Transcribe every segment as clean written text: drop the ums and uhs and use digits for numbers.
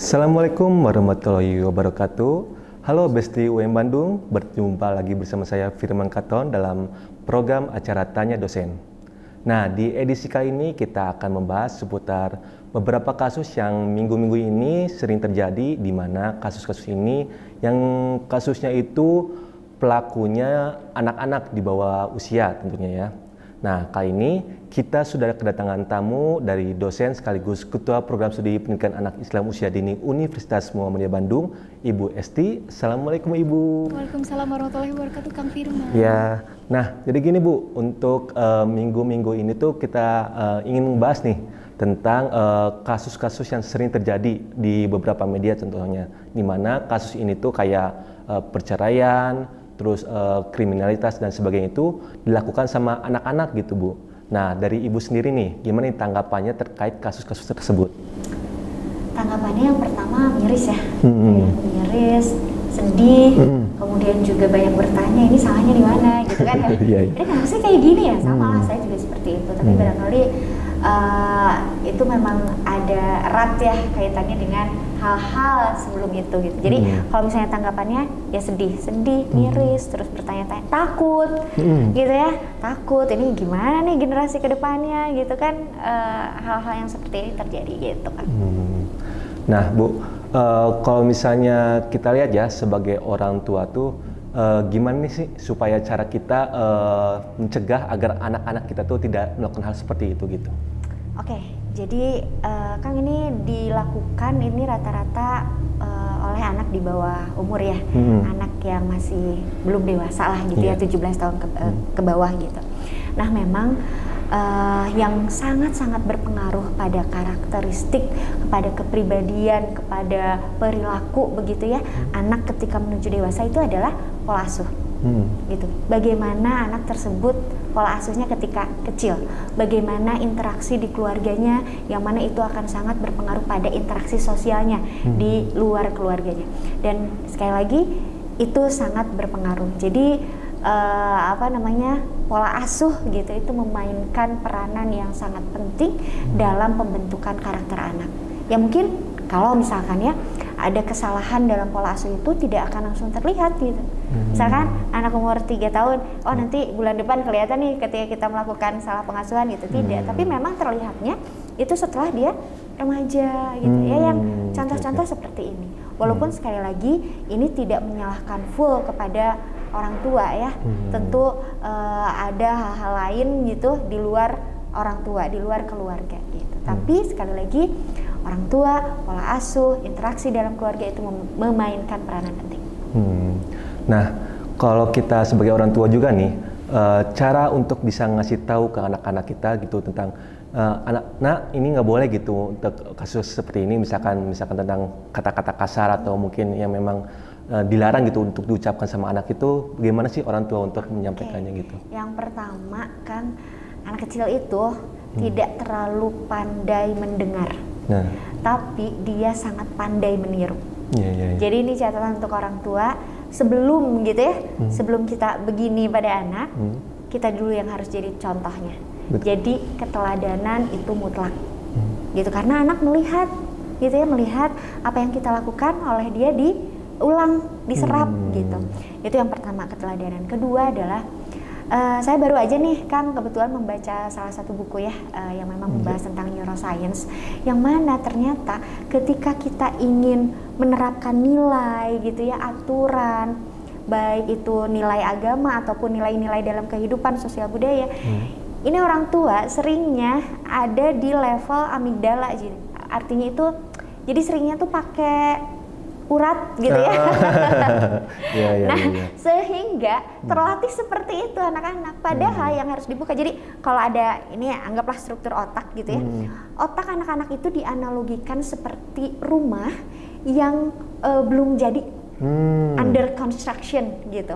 Assalamualaikum warahmatullahi wabarakatuh. Halo Besti UM Bandung, berjumpa lagi bersama saya Firman Katon dalam program acara Tanya Dosen. Nah, di edisi kali ini kita akan membahas seputar beberapa kasus yang minggu-minggu ini sering terjadi, di mana kasus-kasus ini yang kasusnya itu pelakunya anak-anak di bawah usia tentunya ya. Nah, kali ini kita sudah kedatangan tamu dari dosen sekaligus Ketua Program Studi Pendidikan Anak Islam Usia Dini Universitas Muhammadiyah Bandung, Ibu Esti. Assalamualaikum Ibu. Waalaikumsalam warahmatullahi wabarakatuh, Kang Firman. Ya, nah jadi gini Bu, untuk minggu-minggu ini tuh kita ingin membahas nih tentang kasus-kasus yang sering terjadi di beberapa media contohnya, di mana kasus ini tuh kayak perceraian, terus kriminalitas dan sebagainya itu dilakukan sama anak-anak gitu Bu. Nah, dari Ibu sendiri nih, gimana nih tanggapannya terkait kasus-kasus tersebut? Tanggapannya yang pertama miris ya, miris, sedih, kemudian juga banyak bertanya ini salahnya di mana gitu kan ya. Ini kenapa sih kayak gini ya? Sama lah, saya juga seperti itu. Tapi barangkali itu memang ada erat ya kaitannya dengan hal-hal sebelum itu gitu. Jadi kalau misalnya tanggapannya ya sedih, miris, terus bertanya-tanya, takut, gitu ya, takut. Ini gimana nih generasi kedepannya gitu kan, hal-hal yang seperti ini terjadi gitu kan. Nah Bu, kalau misalnya kita lihat ya sebagai orang tua tuh, gimana nih sih supaya cara kita mencegah agar anak-anak kita tuh tidak melakukan hal seperti itu gitu? Oke, jadi Kang, ini dilakukan ini rata-rata oleh anak di bawah umur ya, anak yang masih belum dewasa lah gitu ya, 17 tahun ke bawah gitu. Nah memang yang sangat-sangat berpengaruh pada karakteristik, kepada kepribadian, kepada perilaku begitu ya, anak ketika menuju dewasa itu adalah pola asuh. Gitu. Bagaimana anak tersebut pola asuhnya ketika kecil, bagaimana interaksi di keluarganya, yang mana itu akan sangat berpengaruh pada interaksi sosialnya di luar keluarganya. Dan sekali lagi itu sangat berpengaruh. Jadi pola asuh gitu itu memainkan peranan yang sangat penting dalam pembentukan karakter anak. Ya mungkin kalau misalkan ya ada kesalahan dalam pola asuh itu tidak akan langsung terlihat gitu. Misalkan anak umur 3 tahun, oh nanti bulan depan kelihatan nih ketika kita melakukan salah pengasuhan gitu. Tidak, tapi memang terlihatnya itu setelah dia remaja gitu ya, yang contoh-contoh seperti ini. Walaupun sekali lagi ini tidak menyalahkan full kepada orang tua ya. Tentu ada hal-hal lain gitu di luar orang tua, di luar keluarga gitu. Tapi sekali lagi orang tua, pola asuh, interaksi dalam keluarga itu memainkan peranan penting. Nah, kalau kita sebagai orang tua juga nih, cara untuk bisa ngasih tahu ke anak-anak kita gitu tentang anak ini nggak boleh gitu untuk kasus seperti ini, misalkan tentang kata-kata kasar atau mungkin yang memang dilarang gitu untuk diucapkan sama anak itu, bagaimana sih orang tua untuk menyampaikannya gitu? Yang pertama kan anak kecil itu tidak terlalu pandai mendengar, tapi dia sangat pandai meniru. Jadi ini catatan untuk orang tua, sebelum gitu ya, sebelum kita begini pada anak, kita dulu yang harus jadi contohnya. Jadi keteladanan itu mutlak, gitu, karena anak melihat, gitu ya, melihat apa yang kita lakukan oleh dia diulang, diserap, gitu. Itu yang pertama, keteladanan. Kedua adalah saya baru aja nih Kang kebetulan membaca salah satu buku ya yang memang membahas tentang neuroscience, yang mana ternyata ketika kita ingin menerapkan nilai gitu ya, aturan, baik itu nilai agama ataupun nilai-nilai dalam kehidupan sosial budaya, ini orang tua seringnya ada di level amigdala, artinya itu jadi seringnya tuh pakai urat gitu ya. Sehingga terlatih seperti itu anak-anak, padahal yang harus dibuka. Jadi kalau ada ini ya, anggaplah struktur otak gitu ya. Otak anak-anak itu dianalogikan seperti rumah yang belum jadi, under construction gitu.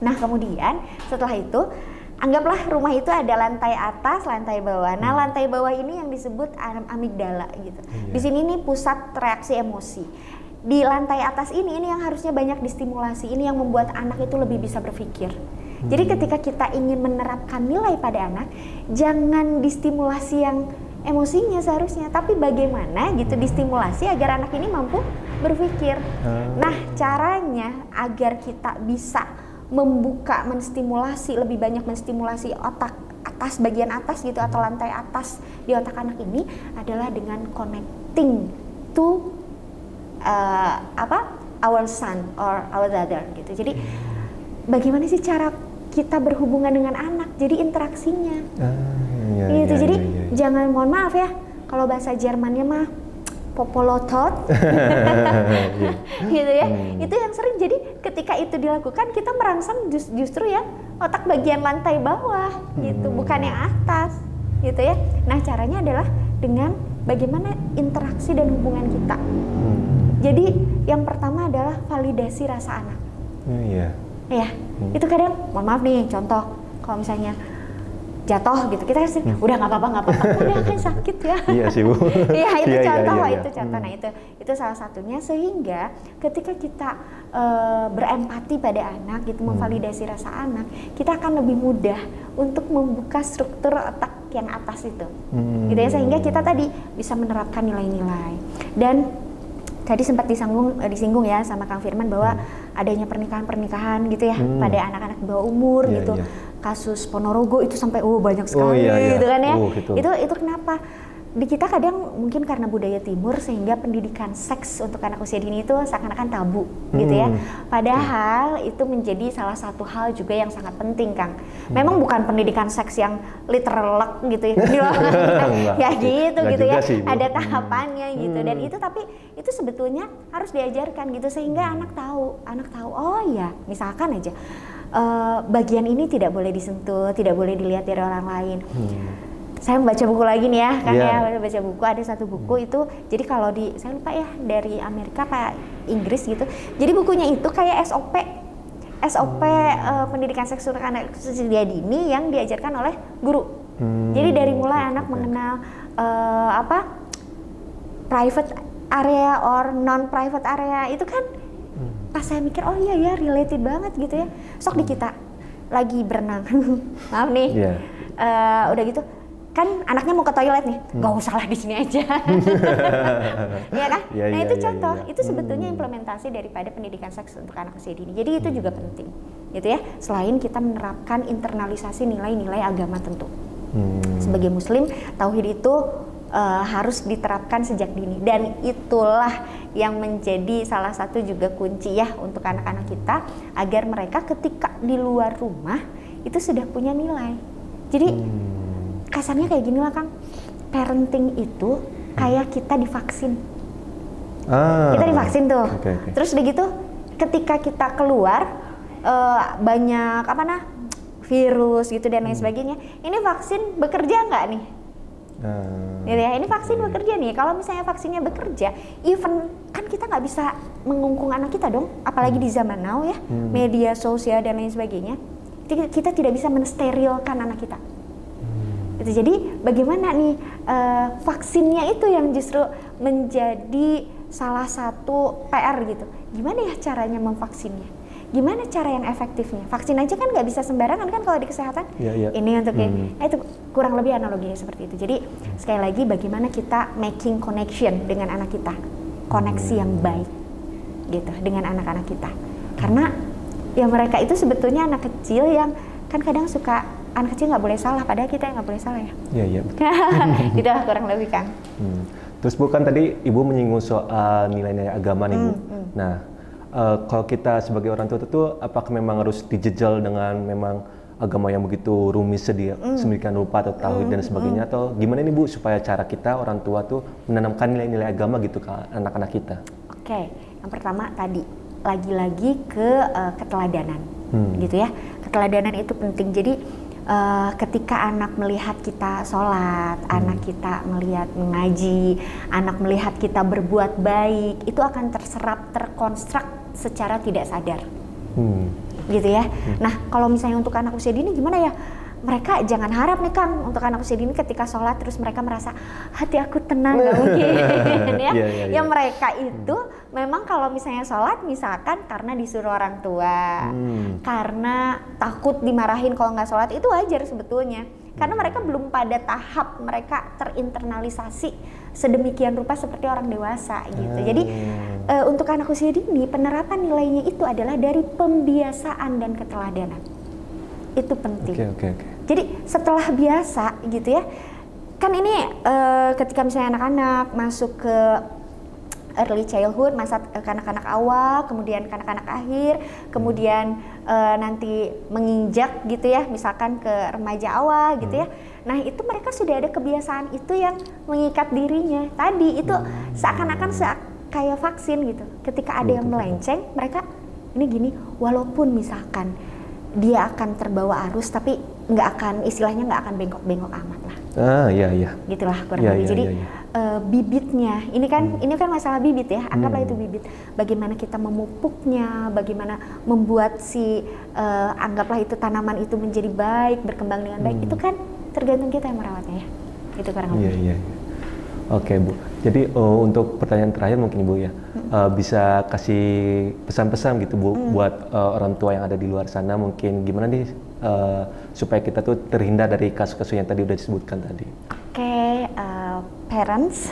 Nah, kemudian setelah itu anggaplah rumah itu ada lantai atas, lantai bawah. Nah, lantai bawah ini yang disebut amigdala gitu. Di sini nih pusat reaksi emosi. Di lantai atas ini yang harusnya banyak distimulasi, ini yang membuat anak itu lebih bisa berpikir. Jadi ketika kita ingin menerapkan nilai pada anak, jangan distimulasi yang emosinya seharusnya, tapi bagaimana gitu distimulasi agar anak ini mampu berpikir. Nah, caranya agar kita bisa membuka, menstimulasi, lebih banyak menstimulasi otak atas, bagian atas gitu atau lantai atas di otak anak ini adalah dengan connecting to our son or our daughter gitu. Jadi bagaimana sih cara kita berhubungan dengan anak, jadi interaksinya gitu. Jadi jangan, mohon maaf ya, kalau bahasa Jermannya mah popolotot gitu ya. Itu yang sering, jadi ketika itu dilakukan kita merangsang justru ya otak bagian lantai bawah gitu, bukan yang atas gitu ya. Nah, caranya adalah dengan bagaimana interaksi dan hubungan kita. Jadi yang pertama adalah validasi rasa anak. Ya, itu kadang, mohon maaf nih, contoh kalau misalnya jatuh gitu, kita kasih, udah nggak apa-apa, udah kan sakit ya. Iya sih Bu. Iya, itu contoh, itu contoh. Nah, itu salah satunya, sehingga ketika kita berempati pada anak gitu, memvalidasi rasa anak, kita akan lebih mudah untuk membuka struktur otak yang atas itu, gitu ya, sehingga kita tadi bisa menerapkan nilai-nilai. Dan tadi sempat disinggung ya sama Kang Firman bahwa adanya pernikahan gitu ya pada anak-anak di bawah umur gitu. Kasus Ponorogo itu sampai banyak sekali gitu kan ya. Itu kenapa? Di kita kadang mungkin karena budaya timur sehingga pendidikan seks untuk anak usia dini itu seakan-akan tabu gitu ya. Padahal itu menjadi salah satu hal juga yang sangat penting, Kang. Memang bukan pendidikan seks yang literal gitu ya. Ya gitu ya. Ada tahapannya gitu, dan itu tapi itu sebetulnya harus diajarkan gitu sehingga anak tahu oh ya, misalkan aja bagian ini tidak boleh disentuh, tidak boleh dilihat dari orang lain. Saya membaca buku lagi nih ya, kan ya, baca buku, ada satu buku itu, jadi kalau saya lupa ya, dari Amerika apa Inggris gitu. Jadi bukunya itu kayak SOP pendidikan seks untuk anak usia dini yang diajarkan oleh guru. Jadi dari mulai anak mengenal private area or non private area itu kan, pas saya mikir oh iya ya, related banget gitu ya. Sok di kita lagi berenang, maaf nih, udah gitu kan anaknya mau ke toilet nih, nggak usah lah di sini aja. Ya kan? Nah itu contoh, itu sebetulnya implementasi daripada pendidikan seks untuk anak usia dini. Jadi itu juga penting, gitu ya. Selain kita menerapkan internalisasi nilai-nilai agama tentu. Sebagai Muslim, tauhid itu harus diterapkan sejak dini, dan itulah yang menjadi salah satu juga kunci ya untuk anak-anak kita agar mereka ketika di luar rumah itu sudah punya nilai. Jadi kasarnya kayak gini lah, Kang, parenting itu kayak kita divaksin. Kita divaksin tuh. Terus udah gitu ketika kita keluar banyak virus gitu dan lain sebagainya, ini vaksin bekerja nggak nih? Gitu ya, ini vaksin bekerja nih. Kalau misalnya vaksinnya bekerja, even kan kita nggak bisa mengungkung anak kita dong, apalagi di zaman now ya, media sosial dan lain sebagainya. Kita tidak bisa mensterilkan anak kita. Itu jadi bagaimana nih vaksinnya itu yang justru menjadi salah satu PR gitu. Gimana ya caranya memvaksinnya? Gimana cara yang efektifnya? Vaksin aja kan nggak bisa sembarangan kan kalau di kesehatan. Ini untuk itu kurang lebih analoginya seperti itu. Jadi sekali lagi bagaimana kita making connection dengan anak kita, koneksi yang baik gitu dengan anak-anak kita. Karena ya mereka itu sebetulnya anak kecil yang kan kadang suka, anak kecil nggak boleh salah, padahal kita yang nggak boleh salah ya. Iya betul. Gitu lah kurang lebih, Kang. Terus Bu, kan tadi Ibu menyinggung soal nilai-nilai agama nih Bu. Nah, kalau kita sebagai orang tua itu apakah memang harus dijejal dengan memang agama yang begitu rumit sedemikian rupa atau tauhid dan sebagainya, atau gimana nih Bu supaya cara kita orang tua tuh menanamkan nilai-nilai agama gitu ke anak-anak kita? Oke, yang pertama tadi lagi-lagi ke keteladanan, gitu ya. Keteladanan itu penting. Jadi ketika anak melihat kita sholat, anak kita melihat mengaji, anak melihat kita berbuat baik, itu akan terserap, terkonstruk secara tidak sadar, gitu ya. Nah, kalau misalnya untuk anak usia dini gimana ya? Mereka jangan harap nih, Kang, untuk anak usia dini ketika sholat terus mereka merasa hati aku tenang, nggak mungkin ya. Ya mereka itu memang kalau misalnya sholat misalkan karena disuruh orang tua, karena takut dimarahin kalau nggak sholat, itu wajar sebetulnya. karena mereka belum pada tahap mereka terinternalisasi sedemikian rupa seperti orang dewasa gitu. Jadi untuk anak usia dini penerapan nilainya itu adalah dari pembiasaan dan keteladanan. Itu penting. Okay. Jadi setelah biasa gitu ya, kan ini ketika misalnya anak-anak masuk ke early childhood, masa kanak-kanak awal, kemudian kanak-kanak akhir, kemudian nanti menginjak gitu ya, misalkan ke remaja awal gitu ya. Nah itu mereka sudah ada kebiasaan itu yang mengikat dirinya. Tadi itu seakan-akan kayak vaksin gitu. Ketika ada yang melenceng, mereka ini gini, walaupun misalkan dia akan terbawa arus, tapi istilahnya nggak akan bengkok-bengkok amat lah. Iya. Gitulah kurang lebih. Jadi bibitnya, ini kan masalah bibit ya. Anggaplah itu bibit. Bagaimana kita memupuknya, bagaimana membuat anggaplah itu tanaman itu menjadi baik, berkembang dengan baik. Itu kan tergantung kita yang merawatnya ya. Itu kurang lebih. Iya. Oke Bu. Jadi untuk pertanyaan terakhir mungkin Ibu ya, bisa kasih pesan-pesan gitu Bu buat orang tua yang ada di luar sana, mungkin gimana nih supaya kita tuh terhindar dari kasus-kasus yang tadi udah disebutkan tadi. Oke, parents,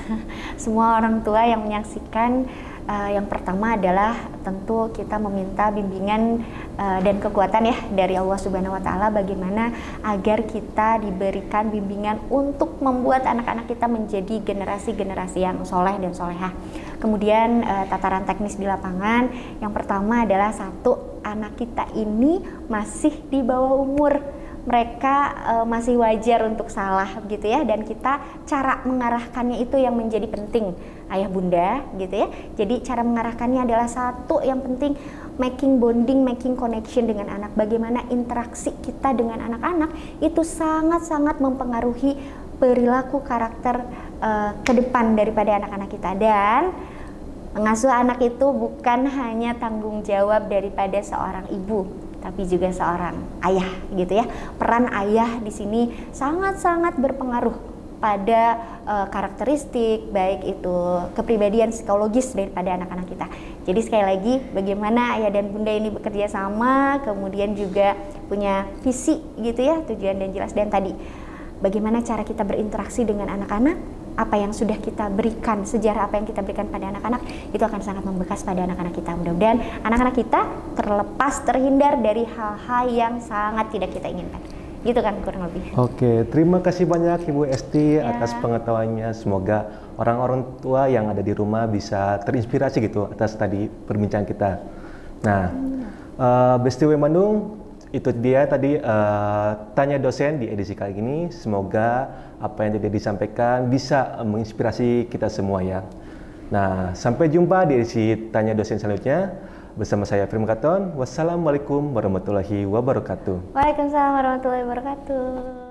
semua orang tua yang menyaksikan, yang pertama adalah tentu kita meminta bimbingan dan kekuatan ya dari Allah Subhanahu wa Ta'ala, bagaimana agar kita diberikan bimbingan untuk membuat anak-anak kita menjadi generasi-generasi yang soleh dan solehah. Kemudian tataran teknis di lapangan, yang pertama adalah satu, anak kita ini masih di bawah umur, mereka masih wajar untuk salah gitu ya, dan kita cara mengarahkannya itu yang menjadi penting, ayah bunda gitu ya. Jadi cara mengarahkannya adalah satu yang penting, making bonding, making connection dengan anak. Bagaimana interaksi kita dengan anak-anak itu sangat-sangat mempengaruhi perilaku karakter ke depan daripada anak-anak kita. Dan mengasuh anak itu bukan hanya tanggung jawab daripada seorang ibu, tapi juga seorang ayah gitu ya. Peran ayah di sini sangat-sangat berpengaruh pada karakteristik, baik itu kepribadian psikologis daripada anak-anak kita. Jadi sekali lagi, bagaimana ayah dan bunda ini bekerja sama, kemudian juga punya visi gitu ya, tujuan dan jelas. Dan tadi, bagaimana cara kita berinteraksi dengan anak-anak, apa yang sudah kita berikan, sejarah apa yang kita berikan pada anak-anak, itu akan sangat membekas pada anak-anak kita. Mudah-mudahan anak-anak kita terhindar dari hal-hal yang sangat tidak kita inginkan. Gitu kan kurang lebih. Oke, terima kasih banyak Ibu Esti atas pengetahuannya. Semoga orang-orang tua yang ada di rumah bisa terinspirasi gitu atas tadi perbincangan kita. Nah, Besti UM Bandung, itu dia tadi Tanya Dosen di edisi kali ini. Semoga apa yang tadi disampaikan bisa menginspirasi kita semua ya. Nah, sampai jumpa di edisi Tanya Dosen selanjutnya. Bersama saya Firman Katon. Wassalamualaikum warahmatullahi wabarakatuh. Waalaikumsalam warahmatullahi wabarakatuh.